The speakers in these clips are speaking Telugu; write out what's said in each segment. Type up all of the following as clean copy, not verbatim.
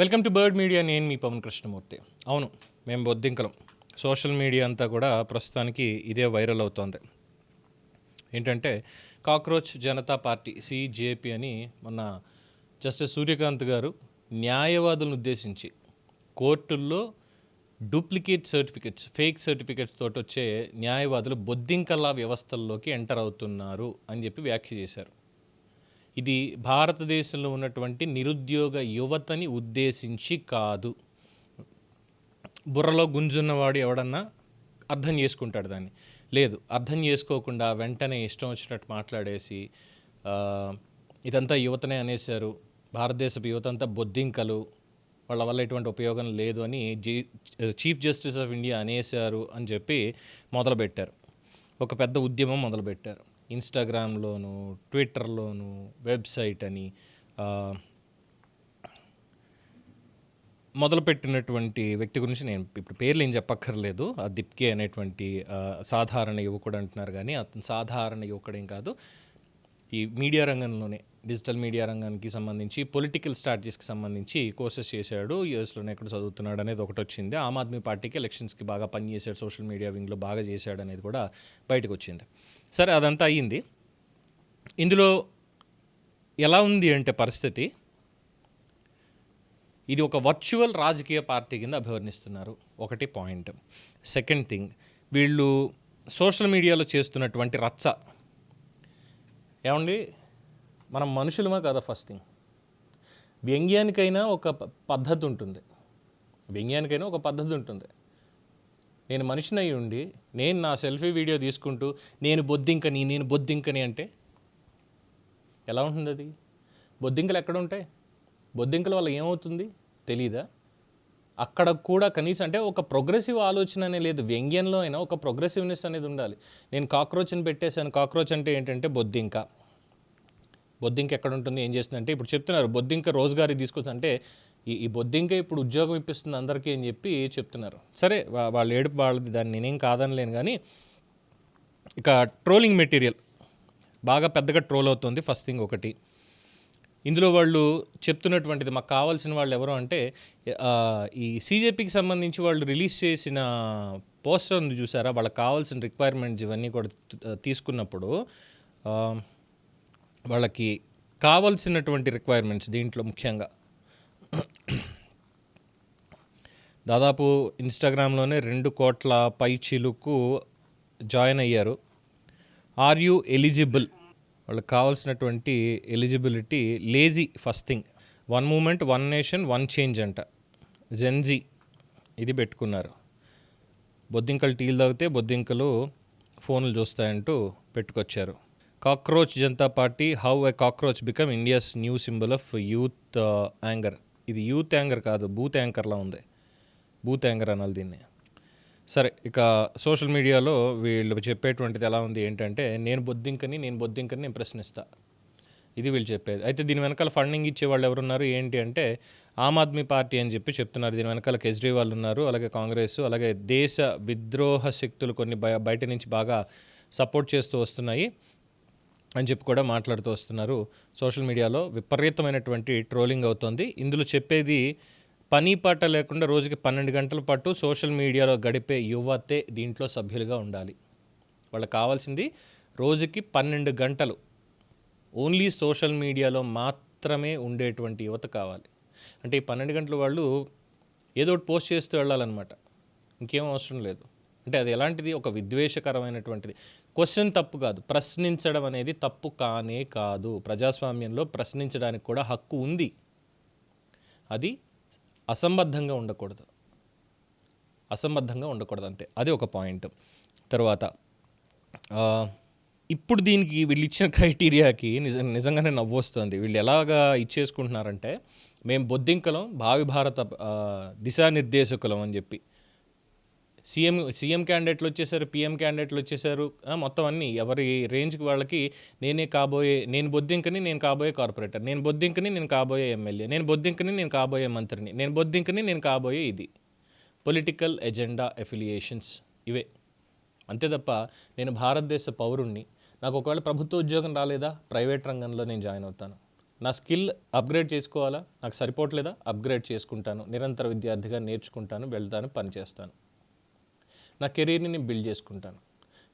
Welcome to bird media. నేను మీ పవన్ కృష్ణమూర్తి. అవును, మేము బొద్దింకలం. సోషల్ మీడియా అంతా కూడా ప్రస్తుతానికి ఇదే వైరల్ అవుతోంది. ఏంటంటే కాక్రోచ్ జనతా పార్టీ సిజేపీ అని మొన్న జస్టిస్ సూర్యకాంత్ గారు న్యాయవాదులను ఉద్దేశించి కోర్టుల్లో డూప్లికేట్ సర్టిఫికెట్స్, ఫేక్ సర్టిఫికెట్స్ తోటి వచ్చే న్యాయవాదులు బొద్దింకల్లా వ్యవస్థల్లోకి ఎంటర్ అవుతున్నారు అని చెప్పి వ్యాఖ్య చేశారు. ఇది భారతదేశంలో ఉన్నటువంటి నిరుద్యోగ యువతని ఉద్దేశించి కాదు. బుర్రలో గుంజున్నవాడు ఎవడన్నా అర్థం చేసుకుంటాడు దాన్ని. లేదు, అర్థం చేసుకోకుండా వెంటనే ఇష్టం వచ్చినట్టు మాట్లాడేసి ఇదంతా యువతనే అనేశారు, భారతదేశపు యువత అంతా బొద్దింకలు, వాళ్ళ వల్ల ఎటువంటి ఉపయోగం లేదు అని చీఫ్ జస్టిస్ ఆఫ్ ఇండియా అనేశారు అని చెప్పి మొదలుపెట్టారు. ఒక పెద్ద ఉద్యమం మొదలుపెట్టారు. ఇన్స్టాగ్రామ్లోను, ట్విట్టర్లోను, వెబ్సైట్ అని మొదలుపెట్టినటువంటి వ్యక్తి గురించి నేను ఇప్పుడు పేర్లు ఏం చెప్పక్కర్లేదు. ఆ దిప్కే అనేటువంటి సాధారణ యువకుడు అంటున్నారు, కానీ అతను సాధారణ యువకుడేం కాదు. ఈ మీడియా రంగంలోనే, డిజిటల్ మీడియా రంగానికి సంబంధించి, పొలిటికల్ స్ట్రాటజీస్కి సంబంధించి కోర్సెస్ చేశాడు. యూఎస్లోనే ఎక్కడ చదువుతున్నాడు అనేది ఒకటి వచ్చింది. ఆమ్ ఆద్మీ పార్టీకి ఎలక్షన్స్కి బాగా పనిచేశాడు, సోషల్ మీడియా వింగ్లో బాగా చేశాడు అనేది కూడా బయటకు వచ్చింది. సరే, అదంతా అయ్యింది. ఇందులో ఎలా ఉంది అంటే పరిస్థితి, ఇది ఒక వర్చువల్ రాజకీయ పార్టీ కింద అభివర్ణిస్తున్నారు. ఒకటి పాయింట్. సెకండ్ థింగ్, వీళ్ళు సోషల్ మీడియాలో చేస్తున్నటువంటి రచ్చ. ఏమండి, మనం మనుషులమా కదా? ఫస్ట్ థింగ్, వ్యంగ్యానికైనా ఒక పద్ధతి ఉంటుంది. వ్యంగ్యానికైనా ఒక పద్ధతి ఉంటుంది. నేను మనిషిని అయి ఉండి నేను నా సెల్ఫీ వీడియో తీసుకుంటూ నేను బొద్దింకని అంటే ఎలా ఉంటుంది? అది బొద్దింకలు ఎక్కడ ఉంటాయి? బొద్దింకల వల్ల ఏమవుతుంది తెలీదా? అక్కడ కూడా కనీసం అంటే ఒక ప్రోగ్రెసివ్ ఆలోచన అనే లేదు. వ్యంగ్యంలో అయినా ఒక ప్రోగ్రెసివ్నెస్ అనేది ఉండాలి. నేను కాక్రోచ్ని పెట్టేశాను. కాక్రోచ్ అంటే ఏంటంటే బొద్దింక. బొద్దింక ఎక్కడ ఉంటుంది, ఏం చేస్తుంది అంటే, ఇప్పుడు చెప్తున్నారు బొద్దింక రోజుగారీ తీసుకొచ్చి అంటే ఈ బొద్దింక ఇప్పుడు ఉద్యోగం ఇప్పిస్తుంది అందరికీ అని చెప్పి చెప్తున్నారు. సరే, వాళ్ళు ఏడుపు వాళ్ళది, దాన్ని నేనేం కాదనలేను. కానీ ఇక ట్రోలింగ్ మెటీరియల్ బాగా పెద్దగా ట్రోల్ అవుతుంది. ఫస్ట్ థింగ్ ఒకటి. ఇందులో వాళ్ళు చెప్తున్నటువంటిది, మాకు కావాల్సిన వాళ్ళు ఎవరు అంటే ఈ సిజేపీకి సంబంధించి వాళ్ళు రిలీజ్ చేసిన పోస్టర్ని చూసారా? వాళ్ళకి కావాల్సిన రిక్వైర్మెంట్స్ ఇవన్నీ కూడా తీసుకున్నప్పుడు వాళ్ళకి కావాల్సినటువంటి రిక్వైర్మెంట్స్ దీంట్లో ముఖ్యంగా దాదాపు ఇన్స్టాగ్రామ్లోనే 2 కోట్ల పైచిలుకు జాయిన్ అయ్యారు. Are you eligible? వాళ్ళకి కావాల్సినటువంటి ఎలిజిబిలిటీ లేజీ. First thing, 1 moment 1 nation 1 change అంట, జెన్జీ ఇది పెట్టుకున్నారు. బొద్దింకలు టీలు తాగితే బొద్దింకలు ఫోన్లు చూస్తాయంటూ పెట్టుకొచ్చారు. Cockroach Janata Party, how a cockroach become India's new symbol of youth anger. ఇది యూత్ యాంగర్ కాదు, బూత్ యాంకర్లా ఉంది. బూత్ యాంగర్ అనాలి దీన్ని. సరే, ఇక సోషల్ మీడియాలో వీళ్ళు చెప్పేటువంటిది ఎలా ఉంది ఏంటంటే, నేను బొద్దింకని నేను ప్రశ్నిస్తా, ఇది వీళ్ళు చెప్పేది. అయితే దీని వెనకాల ఫండింగ్ ఇచ్చే వాళ్ళు ఎవరున్నారు ఏంటి అంటే, ఆమ్ ఆద్మీ పార్టీ అని చెప్పి చెప్తున్నారు. దీని వెనకాల కేజ్రీవాల్ ఉన్నారు, అలాగే కాంగ్రెస్, అలాగే దేశ విద్రోహ శక్తులు కొన్ని బయట నుంచి బాగా సపోర్ట్ చేస్తూ వస్తున్నాయి అని చెప్పి కూడా మాట్లాడుతూ వస్తున్నారు. సోషల్ మీడియాలో విపరీతమైనటువంటి ట్రోలింగ్ అవుతుంది. ఇందులో చెప్పేది, పని పాట లేకుండా రోజుకి 12 గంటల పాటు సోషల్ మీడియాలో గడిపే యువతే దీంట్లో సభ్యులుగా ఉండాలి. వాళ్ళకి కావాల్సింది రోజుకి 12 గంటలు ఓన్లీ సోషల్ మీడియాలో మాత్రమే ఉండేటువంటి యువత కావాలి. అంటే ఈ 12 గంటలు వాళ్ళు ఏదో ఒకటి పోస్ట్ చేస్తూ వెళ్ళాలన్నమాట, ఇంకేం అవసరం లేదు. అంటే అది ఎలాంటిది, ఒక విద్వేషకరమైనటువంటిది. క్వశ్చన్ తప్పు కాదు, ప్రశ్నించడం అనేది తప్పు కానే కాదు. ప్రజాస్వామ్యంలో ప్రశ్నించడానికి కూడా హక్కు ఉంది. అది అసంబద్ధంగా ఉండకూడదు అంతే. అది ఒక పాయింట్. తర్వాత ఇప్పుడు దీనికి వీళ్ళు ఇచ్చిన క్రైటీరియాకి నిజంగానే నవ్వు వస్తుంది. వీళ్ళు ఎలాగా ఇచ్చేసుకుంటున్నారంటే, మేము బొద్దింకలం, భావి భారత దిశానిర్దేశకులం అని చెప్పి సీఎం క్యాండిడేట్లు వచ్చేసారు, పీఎం క్యాండిడేట్లు వచ్చేసారు. మొత్తం అన్నీ ఎవరి రేంజ్కి వాళ్ళకి, నేను బొద్దింకని నేను కాబోయే కార్పొరేటర్, నేను బొద్దింకని నేను కాబోయే ఎమ్మెల్యే, నేను బొద్దింకని నేను కాబోయే మంత్రిని, నేను బొద్దింకని నేను కాబోయే ఇది. పొలిటికల్ ఎజెండా, ఎఫిలియేషన్స్ ఇవే. అంతే తప్ప నేను భారతదేశ పౌరుణ్ణి, నాకు ఒకవేళ ప్రభుత్వ ఉద్యోగం రాలేదా, ప్రైవేట్ రంగంలో నేను జాయిన్ అవుతాను, నా స్కిల్ అప్గ్రేడ్ చేసుకోవాలా, నాకు సరిపోవట్లేదా, అప్గ్రేడ్ చేసుకుంటాను, నిరంతర విద్యార్థిగా నేర్చుకుంటాను, వెళ్తాను, పనిచేస్తాను, నా కెరీర్ని నేను బిల్డ్ చేసుకుంటాను.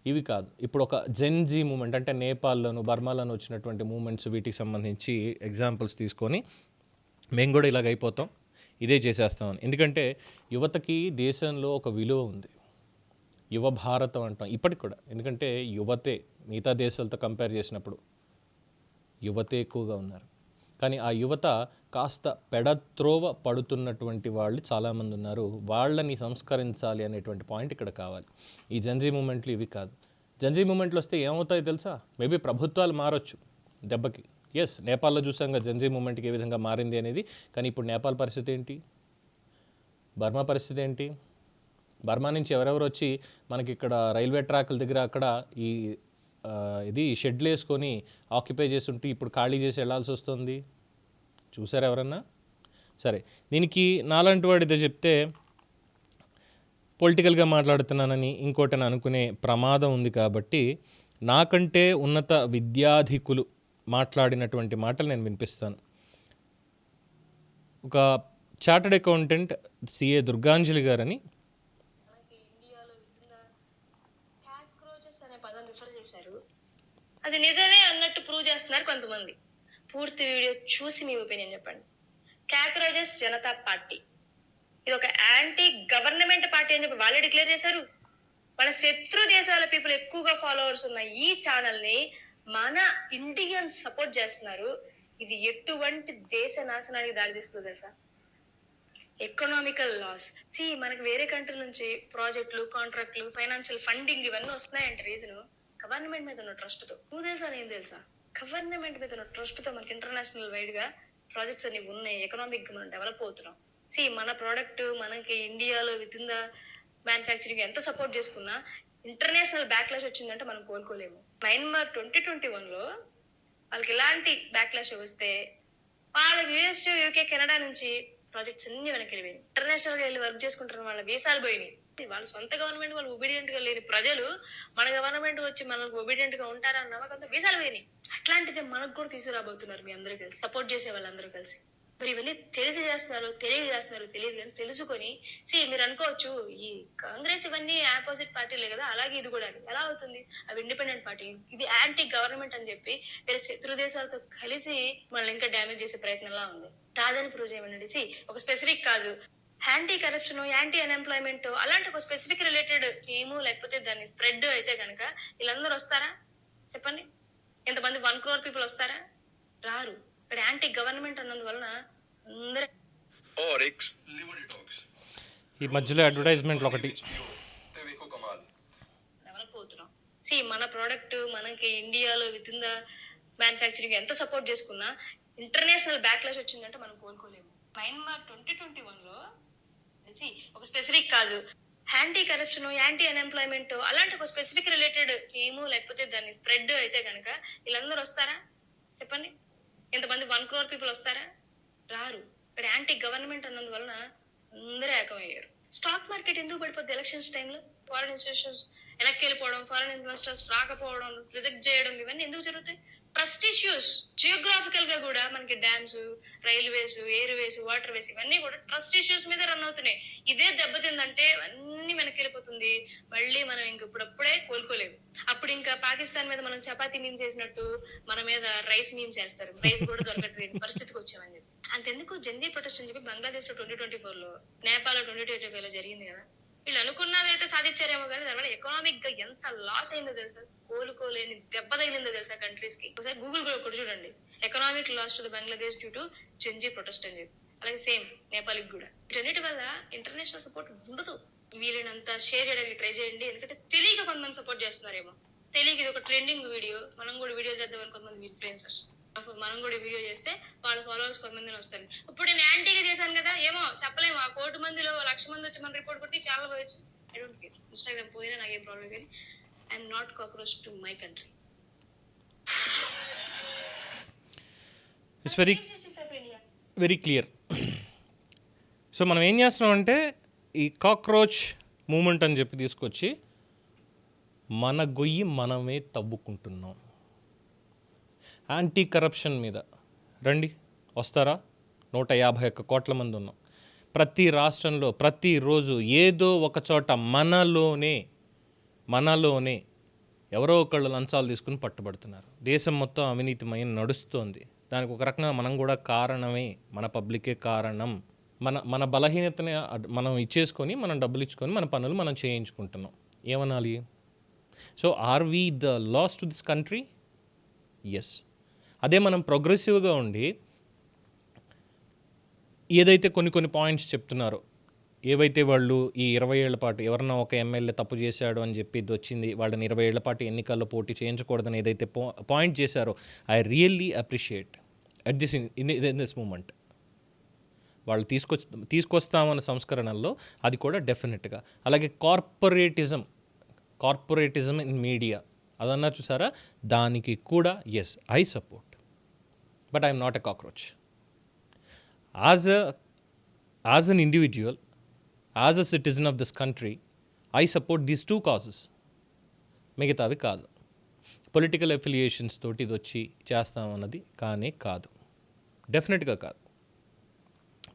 ఇవి కాదు. ఇప్పుడు ఒక జెన్జీ మూమెంట్ అంటే నేపాల్లోను బర్మాలోను వచ్చినటువంటి మూమెంట్స్, వీటికి సంబంధించి ఎగ్జాంపుల్స్ తీసుకొని మేము కూడా ఇలాగ అయిపోతాం, ఇదే చేసేస్తామని. ఎందుకంటే యువతకి దేశంలో ఒక విలువ ఉంది, యువ భారతం అంటాం ఇప్పటికి కూడా. ఎందుకంటే యువతే మిగతా దేశాలతో కంపేర్ చేసినప్పుడు యువతే ఎక్కువగా ఉన్నారు. కానీ ఆ యువత కాస్త పెడత్రోవ పడుతున్నటువంటి వాళ్ళు చాలామంది ఉన్నారు. వాళ్ళని సంస్కరించాలి అనేటువంటి పాయింట్ ఇక్కడ కావాలి. ఈ జంజీ మూమెంట్లు ఇవి కాదు. జంజీ మూమెంట్లు వస్తే ఏమవుతాయో తెలుసా? మేబీ ప్రభుత్వాలు మారొచ్చు దెబ్బకి. ఎస్, నేపాల్లో చూసాంగా జంజీ మూమెంట్కి ఏ విధంగా మారింది అనేది. కానీ ఇప్పుడు నేపాల్ పరిస్థితి ఏంటి, బర్మా పరిస్థితి ఏంటి? బర్మా నుంచి ఎవరెవరు వచ్చి మనకి ఇక్కడ రైల్వే ట్రాక్ల దగ్గర అక్కడ ఇది షెడ్లు వేసుకొని ఆక్యుపై చేస్తుంటే ఇప్పుడు ఖాళీ చేసి వెళ్ళాల్సి వస్తుంది. చూసారు ఎవరన్నా? సరే, దీనికి నాలాంటి వాడితో చెప్తే పొలిటికల్గా మాట్లాడుతున్నానని ఇంకోటని అనుకునే ప్రమాదం ఉంది. కాబట్టి నాకంటే ఉన్నత విద్యాధికులు మాట్లాడినటువంటి మాటలు నేను వినిపిస్తాను. ఒక చార్టర్డ్ అకౌంటెంట్ సిఏ దుర్గాంజలి గారని అది నిజమే అన్నట్టు ప్రూవ్ చేస్తున్నారు కొంతమంది. పూర్తి వీడియో చూసి మీ ఒపీనియన్ చెప్పండి. కాక్రోచెస్ జనతా పార్టీ ఇది ఒక యాంటీ గవర్నమెంట్ పార్టీ అని చెప్పి వాళ్ళే డిక్లేర్ చేశారు. మన శత్రు దేశాల పీపుల్ ఎక్కువగా ఫాలోవర్స్ ఉన్న ఈ ఛానల్ ని మన ఇండియన్స్ సపోర్ట్ చేస్తున్నారు. ఇది ఎటువంటి దేశ నాశనానికి దారితీస్తుందో తెలుసా? Economical loss. మనకి వేరే కంట్రీ నుంచి ప్రాజెక్టులు, కాంట్రాక్టులు, ఫైనాన్షియల్ ఫండింగ్ ఇవన్నీ వస్తున్నాయంటే రీజన్ గవర్నమెంట్ మీద ఉన్న ట్రస్ట్ తో. నువ్వు తెలుసా, నేను తెలుసా? గవర్నమెంట్ మీద ఉన్న ట్రస్ట్ తో మనకి ఇంటర్నేషనల్ వైడ్ గా ప్రాజెక్ట్స్ అన్ని ఉన్నాయి. ఎకనామిక్ గా మనం డెవలప్ అవుతున్నాం. మన ప్రోడక్ట్ మనకి ఇండియాలో విత్ ఇన్ ద మ్యానుఫ్యాక్చరింగ్ ఎంత సపోర్ట్ చేసుకున్నా ఇంటర్నేషనల్ బ్యాక్లాష్ వచ్చిందంటే మనం కోలుకోలేము. మయన్మార్ 2021లో వాళ్ళకి ఇలాంటి బ్యాక్లాష్ వస్తే వాళ్ళకి యుఎస్, యూకే, కెనడా నుంచి ప్రాజెక్ట్స్ అన్ని వెనక్కి వెళ్ళిపోయినాయి. ఇంటర్నేషనల్ గా వెళ్ళి వర్క్ చేసుకుంటారు, వాళ్ళ వీసాలు పోయినాయి. వాళ్ళ సొంత గవర్నమెంట్ వాళ్ళు ఒబీడియంట్ గా లేని ప్రజలు మన గవర్నమెంట్ వచ్చి మనకు ఒబీడియంట్ గా ఉంటారన్న నమ్మకంతో వీసాలు పోయినాయి. అట్లాంటిదే మనకు కూడా తీసుకురాబోతున్నారు మీ అందరూ కలిసి, సపోర్ట్ చేసే వాళ్ళందరూ కలిసి. మరి ఇవన్నీ తెలిసి చేస్తున్నారు, తెలియదు కానీ తెలుసుకొని మీరు అనుకోవచ్చు ఈ కాంగ్రెస్ ఇవన్నీ ఆపోజిట్ పార్టీలే కదా, అలాగే ఇది కూడా ఎలా అవుతుంది? అవి ఇండిపెండెంట్ పార్టీ, ఇది యాంటీ గవర్నమెంట్ అని చెప్పి వేరే శత్రు దేశాలతో కలిసి మనల్ని ఇంకా డ్యామేజ్ చేసే ప్రయత్నంలా ఉంది. కాదని ప్రూవ్ చేయమనండి. ఒక స్పెసిఫిక్ కాదు, యాంటీ కరప్షన్, యాంటీ అన్ఎంప్లాయ్మెంట్ అలాంటి ఒక స్పెసిఫిక్ రిలేటెడ్ ఏమో లేకపోతే దాన్ని స్ప్రెడ్ అయితే కనుక వీళ్ళందరూ వస్తారా చెప్పండి? ఎంతమంది 1 crore పీపుల్ వస్తారా? రారు. ఇక్కడ యాంటీ గవర్నమెంట్ అన్నందువలన అందరూ ఈ మధ్యలో అడ్వర్టైజ్మెంట్లు ఒకటి డెవలప్ అవుతున్నాం. మన ప్రోడక్ట్ మనకి ఇండియాలో విత్ ఇన్ ద మ్యానుఫ్యాక్చరింగ్ ఎంత సపోర్ట్ చేసుకున్నా ఇంటర్నేషనల్ బ్యాక్లాష్ వచ్చిందంటే మనం కోలుకోలేము. మయన్మార్ 2021లో ఒక స్పెసిఫిక్ కాదు, యాంటీ కరప్షన్, యాంటీ అన్ఎంప్లాయ్మెంట్ అలాంటి ఒక స్పెసిఫిక్ రిలేటెడ్ ఏమో లేకపోతే దాన్ని స్ప్రెడ్ అయితే కనుక వీళ్ళందరూ వస్తారా చెప్పండి? ఎంతమంది 1 crore పీపుల్ వస్తారా? రారు. ఇక్కడ యాంటీ గవర్నమెంట్ అన్నందువలన అందరూ ఏకమయ్యారు. స్టాక్ మార్కెట్ ఎందుకు పడిపోద్ది ఎలక్షన్స్ టైంలో? ఫారెన్ ఇన్స్టిట్యూషన్స్ వెనక్కి వెళ్ళిపోవడం, ఫారెన్ ఇన్వెస్టర్స్ రాకపోవడం, రిజెక్ట్ చేయడం, ఇవన్నీ ఎందుకు జరుగుతాయి? Trust issues. జియోగ్రాఫికల్ గా కూడా మనకి dams, railways, Airways, water ways ఇవన్నీ కూడా ట్రస్ట్ ఇష్యూస్ మీద రన్ అవుతున్నాయి. ఇదే దెబ్బతిందంటే అన్ని వెనక్కి వెళ్ళిపోతుంది. మళ్ళీ మనం ఇంక ఇప్పుడప్పుడే కోలుకోలేము. అప్పుడు ఇంకా పాకిస్తాన్ మీద మనం చపాతీ మీమ్స్ చేసినట్టు మన మీద రైస్ మీమ్స్ చేస్తారు. రైస్ కూడా దొరకట్లేదు పరిస్థితికి వచ్చామని చెప్పి. అంతెందుకు జంజీ ప్రొటెస్ట్ అని చెప్పి బంగ్లాదేశ్ లో 2024లో, నేపాల్ లో 2025లో జరిగింది కదా. వీళ్ళు అనుకున్నదైతే సాధించారేమో కానీ దానివల్ల ఎకనామిక్ గా ఎంత లాస్ అయిందో తెలుసా? కోలుకోలేని దెబ్బ తగిలిందో తెలుసా కంట్రీస్ కి? ఒకసారి గూగుల్ కూడా ఒకటి చూడండి, economic loss to the Bangladesh due to Gen Z protest అని చెప్పి. అలాగే సేమ్ నేపాల్ కి కూడా. వీటన్నిటి వల్ల ఇంటర్నేషనల్ సపోర్ట్ ఉండదు. వీళ్ళనంతా షేర్ చేయడానికి ట్రై చేయండి, ఎందుకంటే తెలియక కొంతమంది సపోర్ట్ చేస్తున్నారేమో. తెలియక ఇది ఒక ట్రెండింగ్ వీడియో, మనం కూడా వీడియో చేద్దామని కొంతమంది ఇన్ఫ్లుయెన్సర్స్, మనం కూడా వీడియో చేస్తే వాళ్ళ ఫాలోవర్స్ కొంతమంది వస్తారు. ఇప్పుడు నేను యాంటీగా చేశాను కదా, ఏమో చెప్పలేము. ఆ 1 కోటి మందిలో 1,00,000 మంది వచ్చి మన రిపోర్ట్ కొట్టి చాలా పోయొచ్చు. I don't care. ఇన్స్టాగ్రామ్ పోయినా నాకేం ప్రాబ్లం కానీ I'm not cockroach to my country. It's very clear. So మనం ఏం చేస్తున్నామంటే ఈ కాక్రోచ్ మూమెంట్ అని చెప్పి తీసుకొచ్చి మన గొయ్యి మనమే తవ్వుకుంటున్నాం. యాంటీ కరప్షన్ మీద, రండి, వస్తారా? 151 కోట్ల మంది ఉన్నాం. ప్రతి రాష్ట్రంలో ప్రతిరోజు ఏదో ఒక చోట మనలోనే ఎవరో ఒకళ్ళు లంచాలు తీసుకుని పట్టుబడుతున్నారు. దేశం మొత్తం అవినీతిమయం నడుస్తోంది. దానికి ఒక రకంగా మనం కూడా కారణమే, మన పబ్లికే కారణం. మన బలహీనతని మనం ఇచ్చేసుకొని, మనం డబ్బులు ఇచ్చుకొని మన పనులు మనం చేయించుకుంటున్నాం. ఏమనాలి? So are we the loss to this country? Yes. అదే మనం ప్రోగ్రెసివ్గా ఉండి ఏదైతే కొన్ని పాయింట్స్ చెప్తున్నారో, ఏవైతే వాళ్ళు ఈ 20 ఏళ్ల పాటు ఎవరన్నా ఒక ఎమ్మెల్యే తప్పు చేశాడు అని చెప్పి ఇది వచ్చింది, వాళ్ళని 20 ఏళ్ల పాటు ఎన్నికల్లో పోటీ చేయించకూడదని ఏదైతే పాయింట్ చేశారో, I really appreciate at this in this moment. వాళ్ళు తీసుకొస్తామన్న సంస్కరణల్లో అది కూడా డెఫినెట్గా. అలాగే కార్పొరేటిజం ఇన్ మీడియా అదన్నా చూసారా, దానికి కూడా yes, I support. But I'm not a cockroach. As an individual, as a citizen of this country, I support these 2 causes. మిగతావి కాదు. పొలిటికల్ అఫిలియేషన్స్ తోటి ఇది వచ్చి చేస్తామన్నది కానీ కాదు, డెఫినెట్గా కాదు.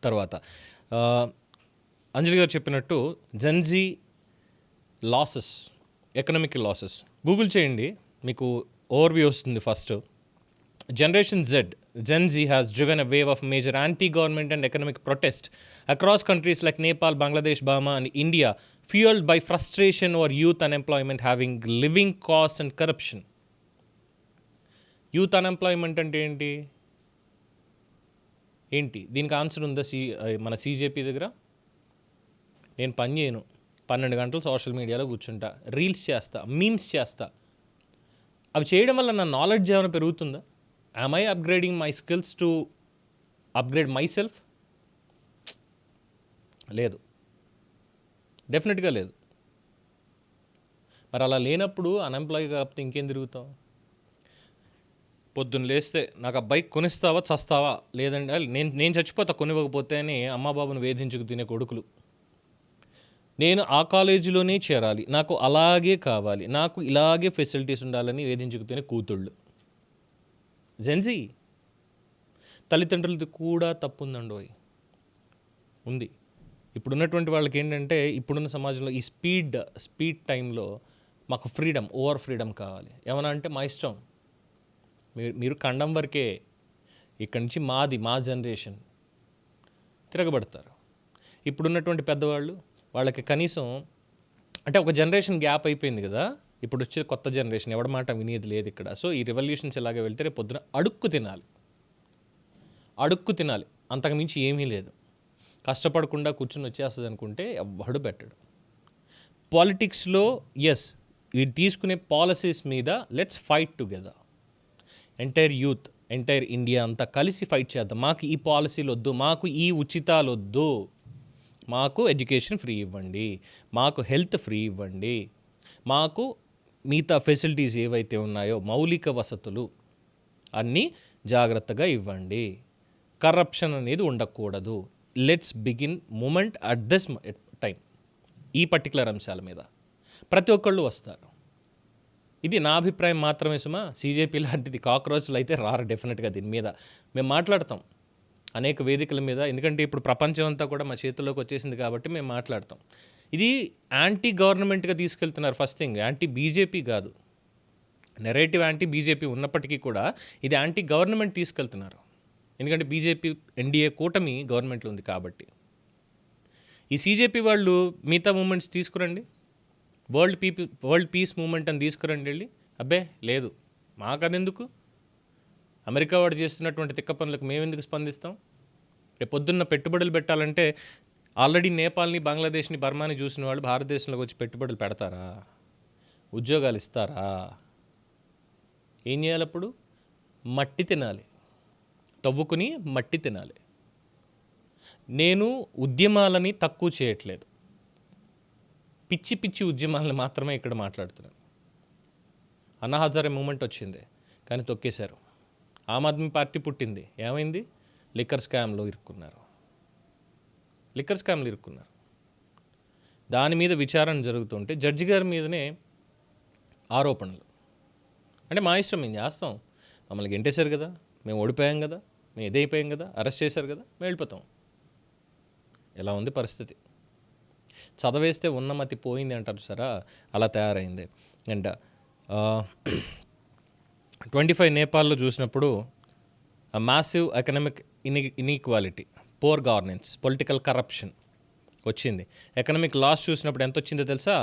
తర్వాత అంజలి గారు చెప్పినట్టు Gen Z losses, economic losses Google చేయండి, మీకు ఓవర్వ్యూ వస్తుంది. First, Gen Z has driven a wave of major anti-government and economic protest across countries like Nepal, Bangladesh, Burma and India, fueled by frustration over youth unemployment having living costs and corruption. Youth unemployment అంటే ఏంటి? దీనికి ఆన్సర్ ఉందా మన CJP దగ్గర? నేను పని చేయను, 12 గంటలు సోషల్ మీడియాలో కూర్చుంటా, రీల్స్ చేస్తా, మీమ్స్ చేస్తా. అవి చేయడం వల్ల నా నాలెడ్జ్ ఏమైనా పెరుగుతుందా? Am I upgrading my skills to upgrade my self? లేదు, డెఫినెట్గా లేదు. మరి అలా లేనప్పుడు అన్ఎంప్లాయ్ కాకపోతే ఇంకేం తిరుగుతాం? పొద్దున్న లేస్తే నాకు ఆ బైక్ కొనిస్తావా చస్తావా, లేదంటే నేను చచ్చిపోతా కొనివ్వకపోతే అని అమ్మా బాబుని వేధించుకు తినే కొడుకులు. నేను ఆ కాలేజీలోనే చేరాలి, నాకు అలాగే కావాలి, నాకు ఇలాగే ఫెసిలిటీస్ ఉండాలని వేధించుకు తినే కూతుళ్ళు. జెన్జీ తల్లిదండ్రులది కూడా తప్పుందండోయ్, ఉంది. ఇప్పుడున్నటువంటి వాళ్ళకి ఏంటంటే, ఇప్పుడున్న సమాజంలో ఈ స్పీడ్ టైంలో మాకు ఓవర్ ఫ్రీడమ్ కావాలి. ఏమన్నా అంటే మా ఇష్టం, మీరు ఖండం వరకే, ఇక్కడి నుంచి మా జనరేషన్ తిరగబడతారు. ఇప్పుడున్నటువంటి పెద్దవాళ్ళు, వాళ్ళకి కనీసం అంటే ఒక జనరేషన్ గ్యాప్ అయిపోయింది కదా, ఇప్పుడు వచ్చే కొత్త జనరేషన్ ఎవడ మాట వినేది లేదు ఇక్కడ. సో ఈ రెవల్యూషన్స్ ఎలాగ వెళ్తే రేపు పొద్దున అడుక్కు తినాలి, అంతకు మించి ఏమీ లేదు. కష్టపడకుండా కూర్చుని వచ్చేస్తుంది అనుకుంటే ఎవ్వడు పెట్టడు. పాలిటిక్స్లో ఎస్, వీడు తీసుకునే పాలసీస్ మీద let's fight together. Entire youth, entire India అంతా కలిసి ఫైట్ చేద్దాం. మాకు ఈ పాలసీలు వద్దు, మాకు ఈ ఉచితాలు వద్దు, మాకు ఎడ్యుకేషన్ ఫ్రీ ఇవ్వండి, మాకు హెల్త్ ఫ్రీ ఇవ్వండి, మాకు మిగతా ఫెసిలిటీస్ ఏవైతే ఉన్నాయో మౌలిక వసతులు అన్నీ జాగ్రత్తగా ఇవ్వండి, కరప్షన్ అనేది ఉండకూడదు. Let's begin moment at this time. ఈ పర్టికులర్ అంశాల మీద ప్రతి ఒక్కళ్ళు వస్తారు. ఇది నా అభిప్రాయం మాత్రమే సుమా. CJP లాంటిది కాక్రోచ్లు అయితే రారు డెఫినెట్గా. దీని మీద మేము మాట్లాడతాం అనేక వేదికల మీద, ఎందుకంటే ఇప్పుడు ప్రపంచం అంతా కూడా మా చేతుల్లోకి వచ్చేసింది కాబట్టి మేము మాట్లాడతాం. ఇది యాంటీ గవర్నమెంట్గా తీసుకెళ్తున్నారు. ఫస్ట్ థింగ్, యాంటీ BJP కాదు, నెరేటివ్ యాంటీ BJP ఉన్నప్పటికీ కూడా ఇది యాంటీ గవర్నమెంట్ తీసుకెళ్తున్నారు. ఎందుకంటే BJP NDA కూటమి గవర్నమెంట్లో ఉంది కాబట్టి. ఈ CJP వాళ్ళు మిగతా మూమెంట్స్ తీసుకురండి, వరల్డ్ పీస్ మూమెంట్ అని తీసుకురండి వెళ్ళి. అబ్బే లేదు, మాకు అదెందుకు? అమెరికా వాడు చేస్తున్నటువంటి తిక్క పనులకు మేమెందుకు స్పందిస్తాం? రేపు పొద్దున్న పెట్టుబడులు పెట్టాలంటే ఆల్రెడీ నేపాల్ని, బంగ్లాదేశ్ని, బర్మాని చూసిన వాళ్ళు భారతదేశంలోకి వచ్చి పెట్టుబడులు పెడతారా? ఉద్యోగాలు ఇస్తారా? ఏం చేయాలి అప్పుడు? మట్టి తినాలి, తవ్వుకుని మట్టి తినాలి. నేను ఉద్యమాలని తక్కువ చేయట్లేదు, పిచ్చి ఉద్యమాలను మాత్రమే ఇక్కడ మాట్లాడుతున్నాను. అన్నా హజారే మూమెంట్ వచ్చింది కానీ తొక్కేశారు. ఆమ్ ఆద్మీ పార్టీ పుట్టింది, ఏమైంది? లిక్కర్ స్కామ్లో ఇరుక్కున్నారు. దాని మీద విచారణ జరుగుతుంటే జడ్జి గారి మీదనే ఆరోపణలు. అంటే మా ఇష్టం, మేము చేస్తాం, మమ్మల్ని గెంటేశారు కదా, మేము ఓడిపోయాం కదా, మేము ఇదైపోయాం కదా, అరెస్ట్ చేశారు కదా, మేము వెళ్ళిపోతాం. ఎలా ఉంది పరిస్థితి? చదవేస్తే ఉన్నమతి పోయింది అంటారు సరా, అలా తయారైంది. అండ్ 25 నేపాల్లో చూసినప్పుడు massive economic inequality, poor governance, political corruption వచ్చింది. ఎకనామిక్ లాస్ చూసినప్పుడు ఎంత వచ్చిందో తెలుసా?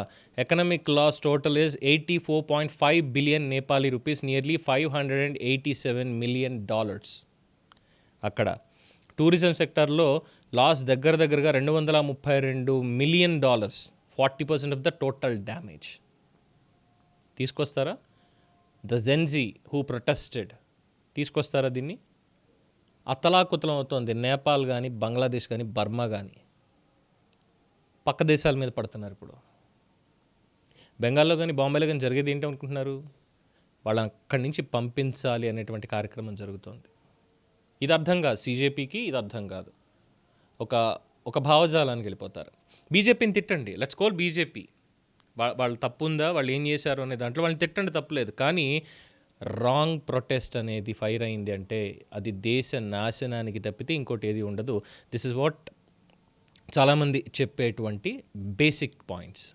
Economic loss total is 84.5 billion Nepali rupees, nearly $587 million. అక్కడ టూరిజం సెక్టర్లో లాస్ దగ్గరగా $232 million, 40% of the total damage. తీసుకొస్తారా? ద జెన్జీ హూ ప్రొటెస్టెడ్ తీసుకొస్తారా దీన్ని? అతలాకుతలం అవుతోంది. నేపాల్ కానీ, బంగ్లాదేశ్ కానీ, బర్మా కానీ పక్క దేశాల మీద పడుతున్నారు. ఇప్పుడు బెంగాల్లో కానీ, బాంబేలో కానీ జరిగేది ఏంటి అనుకుంటున్నారు? వాళ్ళని అక్కడి నుంచి పంపించాలి అనేటువంటి కార్యక్రమం జరుగుతోంది. ఇది అర్థం కాదు సీజేపీకి, ఇది అర్థం కాదు. ఒక భావజాలానికి వెళ్ళిపోతారు. బీజేపీని తిట్టండి, లెట్స్ కాల్ బీజేపీ. వాళ్ళు తప్పు ఉందా, వాళ్ళు ఏం చేశారు అనే దాంట్లో వాళ్ళని తిట్టండి, తప్పులేదు. కానీ రాంగ్ ప్రొటెస్ట్ అనేది ఫైర్ అయింది అంటే అది దేశ నాశనానికి తప్పితే ఇంకోటి ఏది ఉండదు. దిస్ ఇస్ వాట్ చాలామంది చెప్పేటువంటి బేసిక్ పాయింట్స్.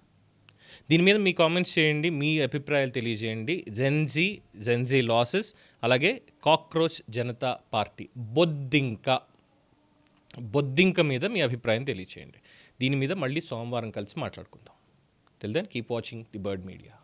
దీని మీద మీ కామెంట్స్ చేయండి, మీ అభిప్రాయాలు తెలియజేయండి. జెన్జీ లాసెస్, అలాగే కాక్రోచ్ జనతా పార్టీ బొద్దింక మీద మీ అభిప్రాయం తెలియజేయండి. దీని మీద మళ్ళీ సోమవారం కలిసి మాట్లాడుకుందాం. Till then keep watching the Bird media.